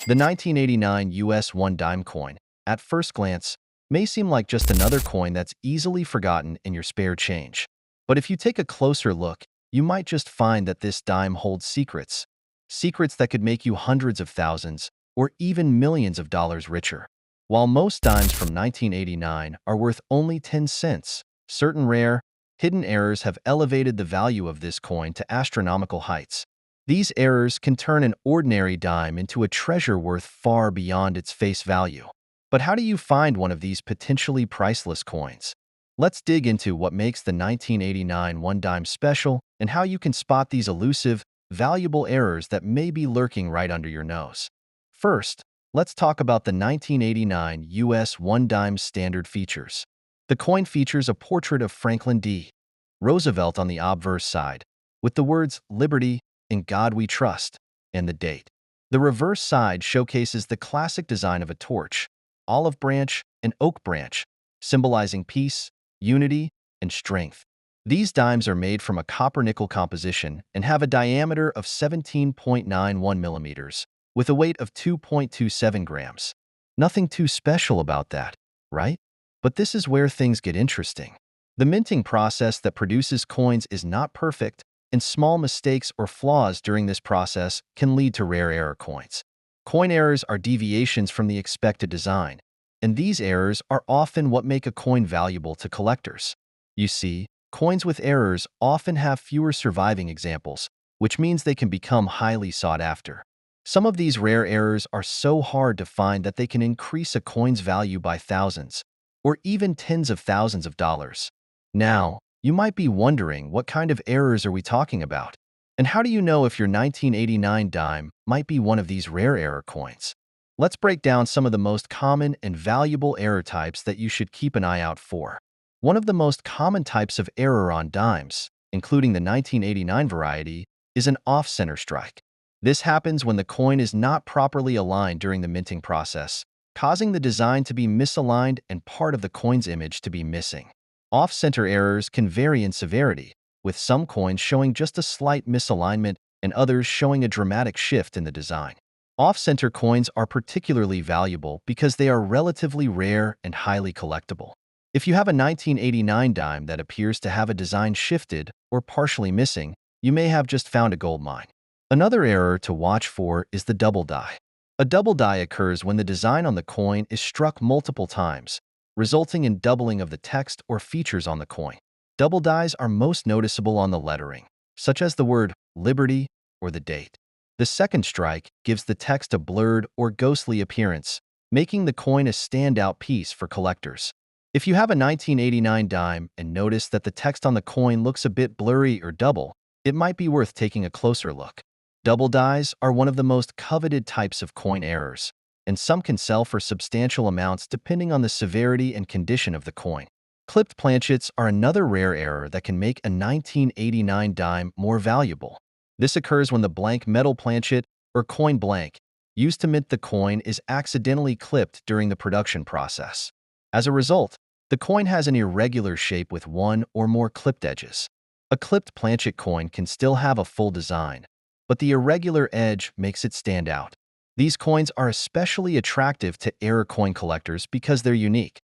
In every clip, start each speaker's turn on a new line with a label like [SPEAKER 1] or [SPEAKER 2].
[SPEAKER 1] The 1989 US 1 dime coin, at first glance, may seem like just another coin that's easily forgotten in your spare change. But if you take a closer look, you might just find that this dime holds secrets. Secrets that could make you hundreds of thousands or even millions of dollars richer. While most dimes from 1989 are worth only 10 cents, certain rare, hidden errors have elevated the value of this coin to astronomical heights. These errors can turn an ordinary dime into a treasure worth far beyond its face value. But how do you find one of these potentially priceless coins? Let's dig into what makes the 1989 one dime special and how you can spot these elusive, valuable errors that may be lurking right under your nose. First, let's talk about the 1989 US 1 dime standard features. The coin features a portrait of Franklin D. Roosevelt on the obverse side, with the words "Liberty," "In God We Trust," and the date. The reverse side showcases the classic design of a torch, olive branch, and oak branch, symbolizing peace, unity, and strength. These dimes are made from a copper-nickel composition and have a diameter of 17.91 millimeters, with a weight of 2.27 grams. Nothing too special about that, right? But this is where things get interesting. The minting process that produces coins is not perfect, and small mistakes or flaws during this process can lead to rare error coins. Coin errors are deviations from the expected design, and these errors are often what make a coin valuable to collectors. You see, coins with errors often have fewer surviving examples, which means they can become highly sought after. Some of these rare errors are so hard to find that they can increase a coin's value by thousands, or even tens of thousands of dollars. Now, you might be wondering, what kind of errors are we talking about? And how do you know if your 1989 dime might be one of these rare error coins? Let's break down some of the most common and valuable error types that you should keep an eye out for. One of the most common types of error on dimes, including the 1989 variety, is an off-center strike. This happens when the coin is not properly aligned during the minting process, causing the design to be misaligned and part of the coin's image to be missing. Off-center errors can vary in severity, with some coins showing just a slight misalignment and others showing a dramatic shift in the design. Off-center coins are particularly valuable because they are relatively rare and highly collectible. If you have a 1989 dime that appears to have a design shifted or partially missing, you may have just found a gold mine. Another error to watch for is the double die. A double die occurs when the design on the coin is struck multiple times, resulting in doubling of the text or features on the coin. Double dies are most noticeable on the lettering, such as the word "Liberty" or the date. The second strike gives the text a blurred or ghostly appearance, making the coin a standout piece for collectors. If you have a 1989 dime and notice that the text on the coin looks a bit blurry or double, it might be worth taking a closer look. Double dies are one of the most coveted types of coin errors, and some can sell for substantial amounts depending on the severity and condition of the coin. Clipped planchets are another rare error that can make a 1989 dime more valuable. This occurs when the blank metal planchet, or coin blank, used to mint the coin is accidentally clipped during the production process. As a result, the coin has an irregular shape with one or more clipped edges. A clipped planchet coin can still have a full design, but the irregular edge makes it stand out. These coins are especially attractive to error coin collectors because they're unique.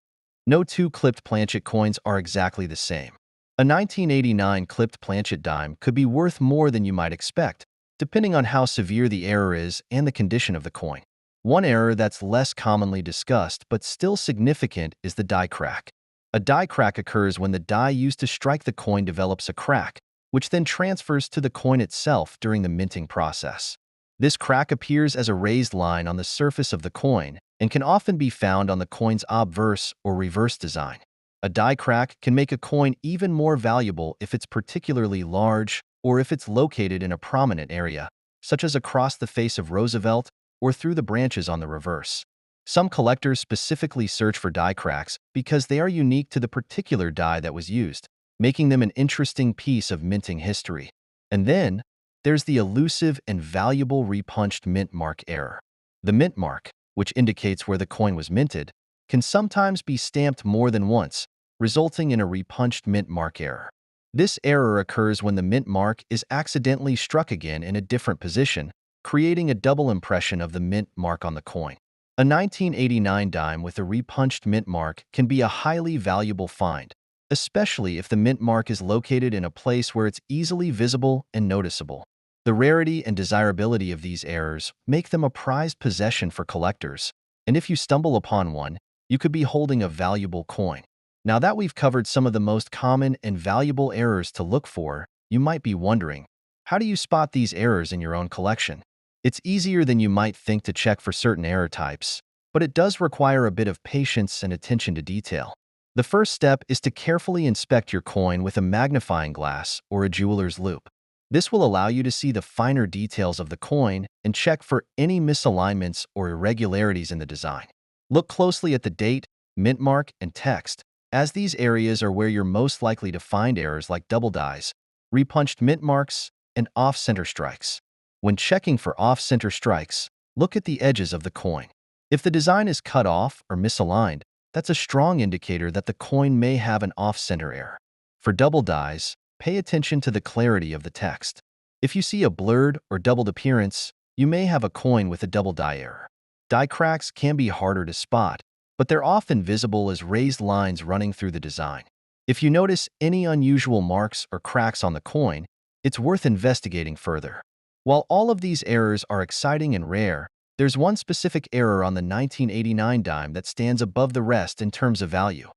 [SPEAKER 1] No two clipped planchet coins are exactly the same. A 1989 clipped planchet dime could be worth more than you might expect, depending on how severe the error is and the condition of the coin. One error that's less commonly discussed but still significant is the die crack. A die crack occurs when the die used to strike the coin develops a crack, which then transfers to the coin itself during the minting process. This crack appears as a raised line on the surface of the coin and can often be found on the coin's obverse or reverse design. A die crack can make a coin even more valuable if it's particularly large or if it's located in a prominent area, such as across the face of Roosevelt or through the branches on the reverse. Some collectors specifically search for die cracks because they are unique to the particular die that was used, making them an interesting piece of minting history. And then, there's the elusive and valuable repunched mint mark error. The mint mark, which indicates where the coin was minted, can sometimes be stamped more than once, resulting in a repunched mint mark error. This error occurs when the mint mark is accidentally struck again in a different position, creating a double impression of the mint mark on the coin. A 1989 dime with a repunched mint mark can be a highly valuable find, especially if the mint mark is located in a place where it's easily visible and noticeable. The rarity and desirability of these errors make them a prized possession for collectors, and if you stumble upon one, you could be holding a valuable coin. Now that we've covered some of the most common and valuable errors to look for, you might be wondering, how do you spot these errors in your own collection? It's easier than you might think to check for certain error types, but it does require a bit of patience and attention to detail. The first step is to carefully inspect your coin with a magnifying glass or a jeweler's loupe. This will allow you to see the finer details of the coin and check for any misalignments or irregularities in the design. Look closely at the date, mint mark, and text, as these areas are where you're most likely to find errors like double dies, repunched mint marks, and off-center strikes. When checking for off-center strikes, look at the edges of the coin. If the design is cut off or misaligned, that's a strong indicator that the coin may have an off-center error. For double dies, pay attention to the clarity of the text. If you see a blurred or doubled appearance, you may have a coin with a double die error. Die cracks can be harder to spot, but they're often visible as raised lines running through the design. If you notice any unusual marks or cracks on the coin, it's worth investigating further. While all of these errors are exciting and rare, there's one specific error on the 1989 dime that stands above the rest in terms of value: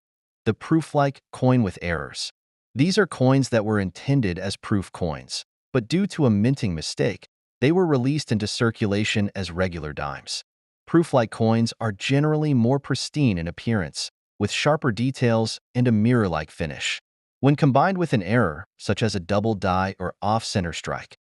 [SPEAKER 1] the prooflike coin with errors. These are coins that were intended as proof coins, but due to a minting mistake, they were released into circulation as regular dimes. Prooflike coins are generally more pristine in appearance, with sharper details and a mirror-like finish. When combined with an error, such as a double die or off-center strike,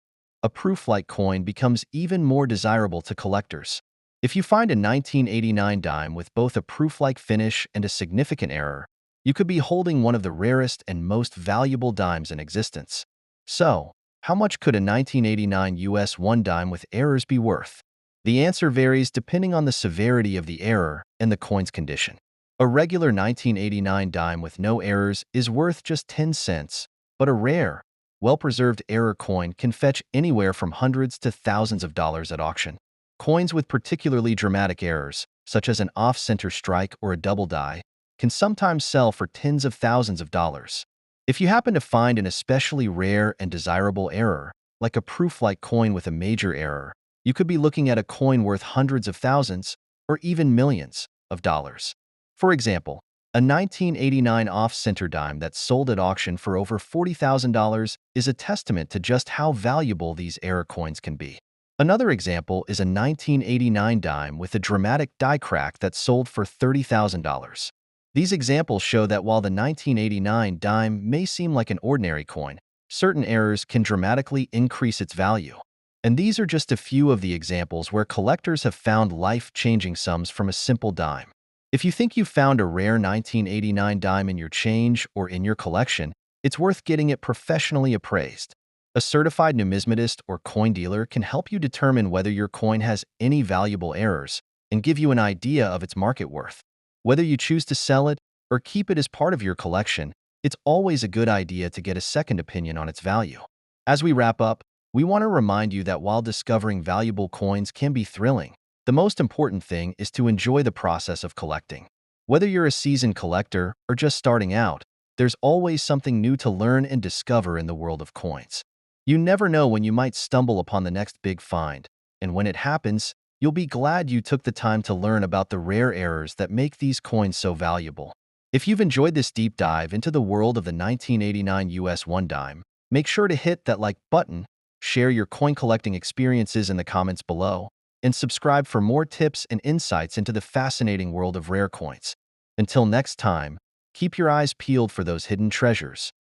[SPEAKER 1] a proof-like coin becomes even more desirable to collectors. If you find a 1989 dime with both a proof-like finish and a significant error, you could be holding one of the rarest and most valuable dimes in existence. So, how much could a 1989 US 1 dime with errors be worth? The answer varies depending on the severity of the error and the coin's condition. A regular 1989 dime with no errors is worth just 10 cents, but a rare, well-preserved error coin can fetch anywhere from hundreds to thousands of dollars at auction. Coins with particularly dramatic errors, such as an off-center strike or a double die, can sometimes sell for tens of thousands of dollars. If you happen to find an especially rare and desirable error, like a proof-like coin with a major error, you could be looking at a coin worth hundreds of thousands or even millions of dollars. For example, a 1989 off-center dime that sold at auction for over $40,000 is a testament to just how valuable these error coins can be. Another example is a 1989 dime with a dramatic die crack that sold for $30,000. These examples show that while the 1989 dime may seem like an ordinary coin, certain errors can dramatically increase its value. And these are just a few of the examples where collectors have found life-changing sums from a simple dime. If you think you've found a rare 1989 dime in your change or in your collection, it's worth getting it professionally appraised. A certified numismatist or coin dealer can help you determine whether your coin has any valuable errors and give you an idea of its market worth. Whether you choose to sell it or keep it as part of your collection, it's always a good idea to get a second opinion on its value. As we wrap up, we want to remind you that while discovering valuable coins can be thrilling, the most important thing is to enjoy the process of collecting. Whether you're a seasoned collector or just starting out, there's always something new to learn and discover in the world of coins. You never know when you might stumble upon the next big find, and when it happens, you'll be glad you took the time to learn about the rare errors that make these coins so valuable. If you've enjoyed this deep dive into the world of the 1989 US 1 dime, make sure to hit that like button, share your coin collecting experiences in the comments below, and subscribe for more tips and insights into the fascinating world of rare coins. Until next time, keep your eyes peeled for those hidden treasures.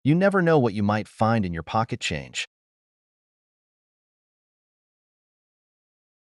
[SPEAKER 1] You never know what you might find in your pocket change.